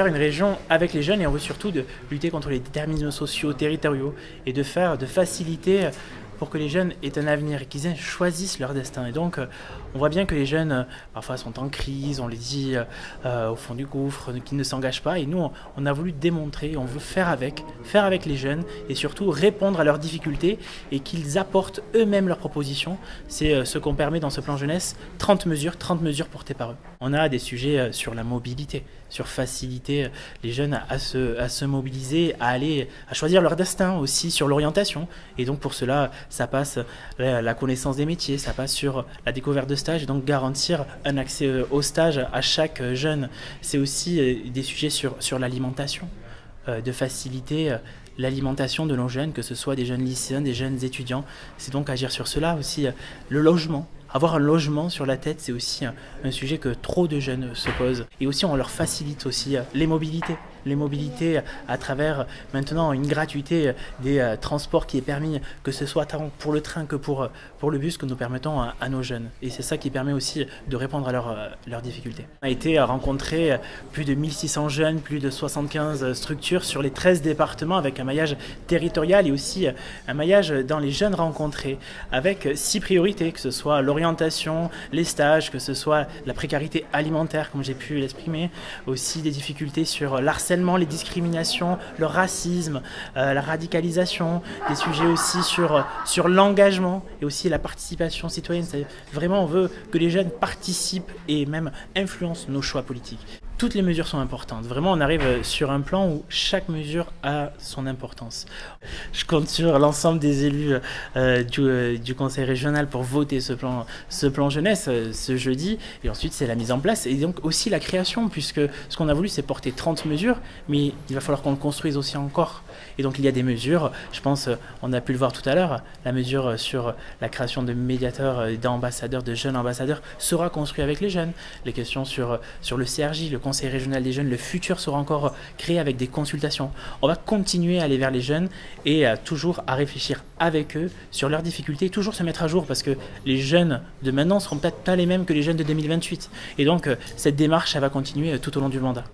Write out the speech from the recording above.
faire une région avec les jeunes et on veut surtout de lutter contre les déterminismes sociaux, territoriaux et de faciliter pour que les jeunes aient un avenir et qu'ils choisissent leur destin. Et donc, on voit bien que les jeunes, parfois, sont en crise, on les dit au fond du gouffre, qu'ils ne s'engagent pas. Et nous, on a voulu démontrer, on veut faire avec les jeunes et surtout répondre à leurs difficultés et qu'ils apportent eux-mêmes leurs propositions. C'est ce qu'on permet dans ce plan jeunesse, 30 mesures portées par eux. On a des sujets sur la mobilité, sur faciliter les jeunes à se mobiliser, à choisir leur destin aussi, sur l'orientation. Et donc, pour cela, ça passe la connaissance des métiers, ça passe sur la découverte de stages et donc garantir un accès au stage à chaque jeune. C'est aussi des sujets sur l'alimentation, de faciliter l'alimentation de nos jeunes, que ce soit des jeunes lycéens, des jeunes étudiants. C'est donc agir sur cela aussi, le logement. Avoir un logement sur la tête, c'est aussi un sujet que trop de jeunes se posent. Et aussi, on leur facilite aussi les mobilités. Les mobilités à travers maintenant une gratuité des transports qui est permis, que ce soit tant pour le train que pour le bus, que nous permettons à nos jeunes. Et c'est ça qui permet aussi de répondre à leurs difficultés. On a été rencontrer plus de 1600 jeunes, plus de 75 structures sur les 13 départements avec un maillage territorial et aussi un maillage dans les jeunes rencontrés avec 6 priorités, que ce soit l'orientation, les stages, que ce soit la précarité alimentaire, comme j'ai pu l'exprimer, aussi des difficultés sur l'harcèlement, les discriminations, le racisme, la radicalisation, des sujets aussi sur l'engagement et aussi la participation citoyenne. Vraiment, on veut que les jeunes participent et même influencent nos choix politiques. Toutes les mesures sont importantes. Vraiment, on arrive sur un plan où chaque mesure a son importance. Je compte sur l'ensemble des élus du conseil régional pour voter ce plan jeunesse ce jeudi. Et ensuite, c'est la mise en place et donc aussi la création, puisque ce qu'on a voulu, c'est porter 30 mesures, mais il va falloir qu'on le construise aussi encore. Et donc, il y a des mesures, je pense, on a pu le voir tout à l'heure, la mesure sur la création de médiateurs, d'ambassadeurs, de jeunes ambassadeurs sera construite avec les jeunes. Les questions sur le CRJ, le Conseil régional des jeunes, le futur sera encore créé avec des consultations. On va continuer à aller vers les jeunes et toujours à réfléchir avec eux sur leurs difficultés, toujours se mettre à jour parce que les jeunes de maintenant seront peut-être pas les mêmes que les jeunes de 2028. Et donc cette démarche, elle va continuer tout au long du mandat.